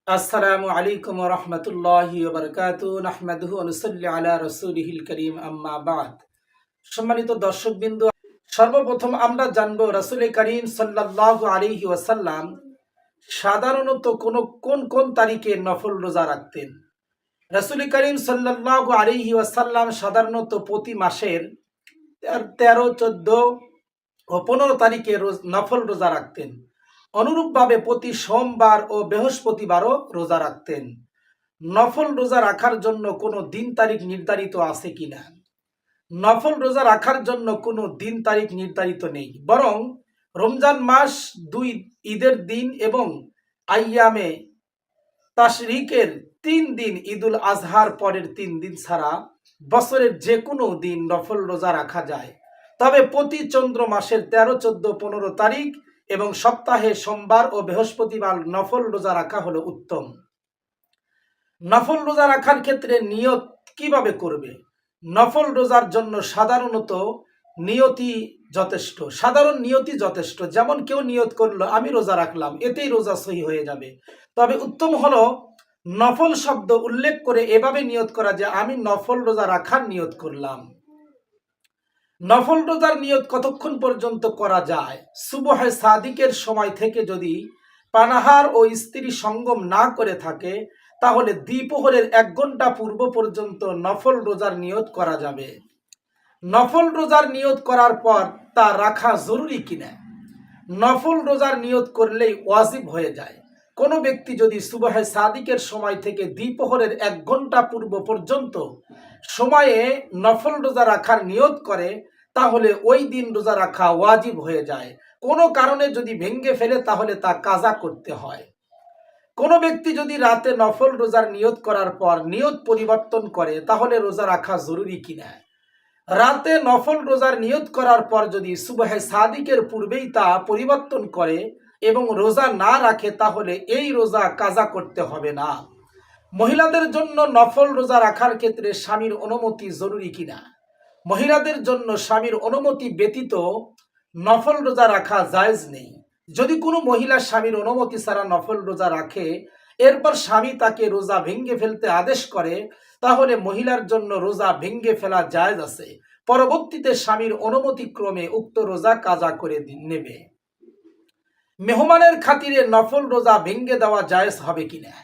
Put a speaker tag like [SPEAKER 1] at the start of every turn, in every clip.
[SPEAKER 1] আসসালামু আলাইকুম ওয়া রাহমাতুল্লাহি ওয়া বারাকাতুহু নাহমাদুহু ওয়া নুসাল্লি আলা রাসূলিহিল কারীম আম্মা বা'দ। সম্মানিত দর্শকবৃন্দ, সর্বপ্রথম আমরা জানব রাসূল করিম সাল্লাল্লাহু আলাইহি ওয়াসাল্লাম সাধারণত কোন কোন তারিখে নফল রোজা রাখতেন। রাসূল করিম সাল্লাল্লাহু আলাইহি ওয়াসাল্লাম সাধারণত প্রতি মাসের 13, 14 ও 15 তারিখে নফল রোজা রাখতেন। অনুরূপভাবে প্রতি সোমবার ও বৃহস্পতিবারও রোজা রাখতেন। নফল রোজা রাখার জন্য কোনো দিন তারিখ নির্ধারিত আছে কিনা? নফল রোজা রাখার জন্য কোনো দিন তারিখ নির্ধারিত নেই, বরং রমজান মাস, 2 ঈদের দিন এবং আইয়ামে তাশরিকের 3 দিন, ঈদুল আজহার পরের 3 দিন ছাড়া বছরের যে কোনো দিন নফল রোজা রাখা যায়। তবে প্রতি চন্দ্র মাসের 13, 14, 15 তারিখ এবং সপ্তাহে সোমবার ও বৃহস্পতিবার নফল রোজা রাখা হলো উত্তম। নফল রোজা রাখার ক্ষেত্রে নিয়ত কিভাবে করবে? নফল রোজার জন্য সাধারণত সাধারণ নিয়তি যথেষ্ট। যেমন কেউ নিয়ত করলো আমি রোজা রাখলাম, এতেই রোজা সহি হয়ে যাবে। তবে উত্তম হলো নফল শব্দ উল্লেখ করে এভাবে নিয়ত করা যে আমি নফল রোজা রাখার নিয়ত করলাম। নফল রোজার নিয়ত কতক্ষণ পর্যন্ত করা যায়? সুবহে সাদিকের সময় থেকে যদি পানাহার ও স্ত্রী সঙ্গম না করে থাকে তাহলে দ্বিপ্রহরের 1 ঘন্টা পূর্ব পর্যন্ত নফল রোজার নিয়ত করা যাবে। নফল রোজার নিয়ত করার পর তা রাখা জরুরি কিনা? নফল রোজার নিয়ত করলেই ওয়াজিব হয়ে যায়। কোনো ব্যক্তি যদি সুবহে সাদিকের সময় থেকে দ্বিপ্রহরের 1 ঘন্টা পূর্ব পর্যন্ত সময়ে নফল রোজা রাখার নিয়ত করে তাহলে ওই দিন রোজা রাখা ওয়াজিব হয়ে যায়। কোনো কারণে যদি ভেঙে ফেলে তাহলে তা কাজা করতে হয়। কোনো ব্যক্তি যদি রাতে নফল রোজার নিয়ত করার পর নিয়ত পরিবর্তন করে তাহলে রোজা রাখা জরুরি কিনা? রাতে নফল রোজার নিয়ত করার পর যদি সুবহে সাদিকের পূর্বেই তা পরিবর্তন করে এবং রোজা না রাখে তাহলে এই রোজা কাজা করতে হবে না। মহিলাদের জন্য নফল রোজা রাখার ক্ষেত্রে স্বামীর অনুমতি জরুরি কিনা? মহিলাদের জন্য স্বামীর অনুমতি ব্যতীত নফল রোজা রাখা জায়েজ নেই। যদি কোনো মহিলা স্বামীর অনুমতি ছাড়া নফল রোজা রাখে, এরপর স্বামী তাকে রোজা ভেঙে ফেলতে আদেশ করে, তাহলে মহিলার জন্য রোজা ভেঙে ফেলা জায়েজ আছে। পরবর্তীতে স্বামীর অনুমতি ক্রমে উক্ত রোজা কাজা করে নেবে। মেহমানের খাতিরে নফল রোজা ভেঙে দেওয়া জায়েজ হবে কিনা?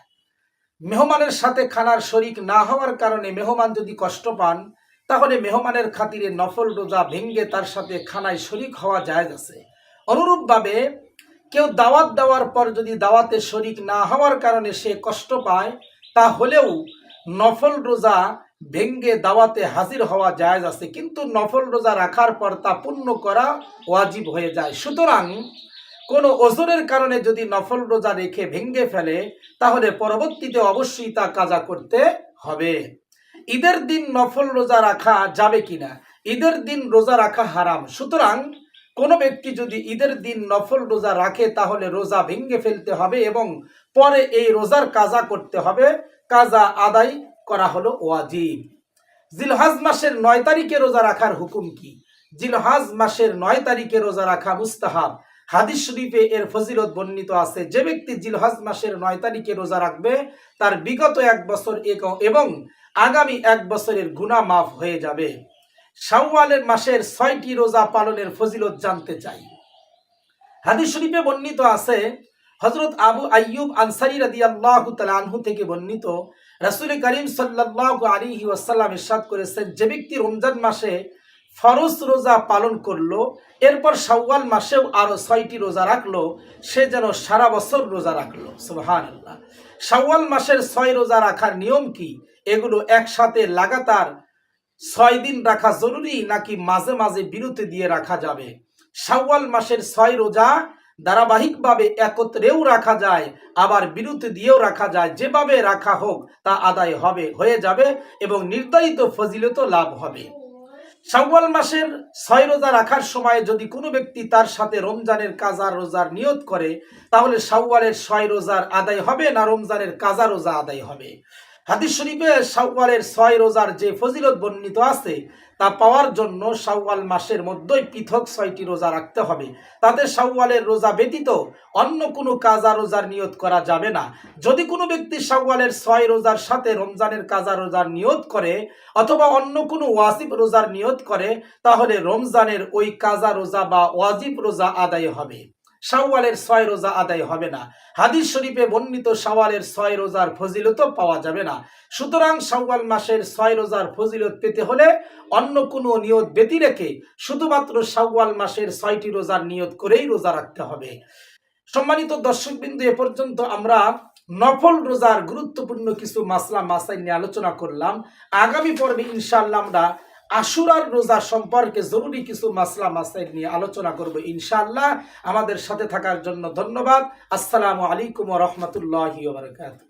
[SPEAKER 1] মেহমানের সাথে খানার শরিক না হওয়ার কারণে মেহমান যদি কষ্ট পান তাহলে মেহমানের খাতিরে নফল রোজা ভেঙে তার সাথে খানায় শরিক হওয়া জায়েজ আছে। অনুরূপভাবে কেউ দাওয়াত দেওয়ার পর যদি দাওয়াতে শরিক না হওয়ার কারণে সে কষ্ট পায় তাহলেও নফল রোজা ভেঙে দাওয়াতে হাজির হওয়া জায়েজ আছে, কিন্তু নফল রোজা রাখার পর তা পূর্ণ করা ওয়াজিব হয়ে যায়। সুতরাং কোনো ওজরের কারণে যদি নফল রোজা রেখে ভেঙে ফেলে তাহলে পরবর্তীতে অবশ্যই তা কাজা করতে হবে। ঈদের দিন নফল রোজা রাখা যাবে কিনা? ঈদের দিন রোজা রাখা হারাম। সুতরাং কোনো ব্যক্তি যদি ঈদের দিন নফল রোজা রাখে তাহলে রোজা ভেঙে ফেলতে হবে এবং পরে এই রোজার কাজা করতে হবে। কাজা আদায় করা হলো ওয়াজিব। জিলহজ মাসের 9 তারিখে রোজা রাখার হুকুম কি? জিলহজ মাসের 9 তারিখে রোজা রাখা মুস্তাহাব। হাদিস শরীফে এর ফজিলত বর্ণিত আছে। যে ব্যক্তি জিলহজ মাসের 9 তারিখে রোজা রাখবে তার বিগত 1 বছর এবং আগামী 1 বছরের গুনাহ মাফ হয়ে যাবে। শাওয়ালের মাসের 6টি রোজা পালনের ফজিলত জানতে চাই। হাদিস শরীফে বর্ণিত আছে, হযরত আবু আইয়ুব আনসারী রাদিয়াল্লাহু তাআলা আনহু থেকে বর্ণিত, রাসূল করিম সাল্লাল্লাহু আলাইহি ওয়াসাল্লাম ইরশাদ করেছেন, যে ব্যক্তি রমজান মাসে ফরজ রোজা পালন করলো এরপর শাওয়াল মাসেও আরো 6টি রোজা রাখলো সে যেন সারা বছর রোজা রাখলো। সুবহানাল্লাহ। শাওয়াল মাসের 6 রোজা রাখার নিয়ম কি? এগুলো একসাথে লাগাতার 6 দিন রাখা জরুরি নাকি মাঝে মাঝে বিরতি দিয়ে রাখা যাবে? শাওয়াল মাসের 6 রোজা ধারাবাহিকভাবে একত্রেও রাখা যায়, আবার বিরতি দিয়েও রাখা যায়। যেভাবে রাখা হোক তা আদায় হয়ে যাবে এবং নির্ধারিত ফজিলত লাভ হবে। শাওয়াল মাসের 6 রোজা রাখার সময় যদি কোনো ব্যক্তি তার সাথে রমজানের কাজা রোজার নিয়ত করে তাহলে শাওয়ালের 6 রোজার আদায় হবে না রমজানের কাজা রোজা আদায় হবে? হাদিস শরীফে শাওয়ালের 6 রোজার যে ফজিলত বর্ণিত আছে তা পাওয়ার জন্য শাওয়াল মাসের মধ্যেই পৃথক 6টি রোজা রাখতে হবে। তাতে শাওয়ালের রোজা ব্যতীত অন্য কোনো কাজা রোজার নিয়ত করা যাবে না। যদি কোনো ব্যক্তি শাওয়ালের 6 রোজার সাথে রমজানের কাজা রোজার নিয়ত করে অথবা অন্য কোনো ওয়াজিব রোজার নিয়ত করে তাহলে রমজানের ওই কাজা রোজা বা ওয়াজিব রোজা আদায় হবে, শাওয়ালের 6 রোজা আদায় হবে না। হাদিস শরীফে বর্ণিত শাওয়ালের 6 রোজার ফজিলত পাওয়া যাবে না। সুতরাং শাওয়াল মাসের 6 রোজার ফজিলত পেতে হলে অন্য কোনো নিয়ত ব্যতি রেখে শুধুমাত্র শাওয়াল মাসের 6টি রোজার নিয়ত করেই রোজা রাখতে হবে। সম্মানিত দর্শকবৃন্দ, এ পর্যন্ত আমরা নফল রোজার গুরুত্বপূর্ণ কিছু মাসলা মাসাইল নিয়ে আলোচনা করলাম। আগামী পর্বে ইনশাআল্লাহ আমরা আশুরার রোজা সম্পর্কে জরুরি কিছু মাসলা মাসাইল নিয়ে আলোচনা করব ইনশাআল্লাহ। আমাদের সাথে থাকার জন্য ধন্যবাদ। আসসালামু আলাইকুম ওয়া রাহমাতুল্লাহি ওয়া বারাকাতুহু।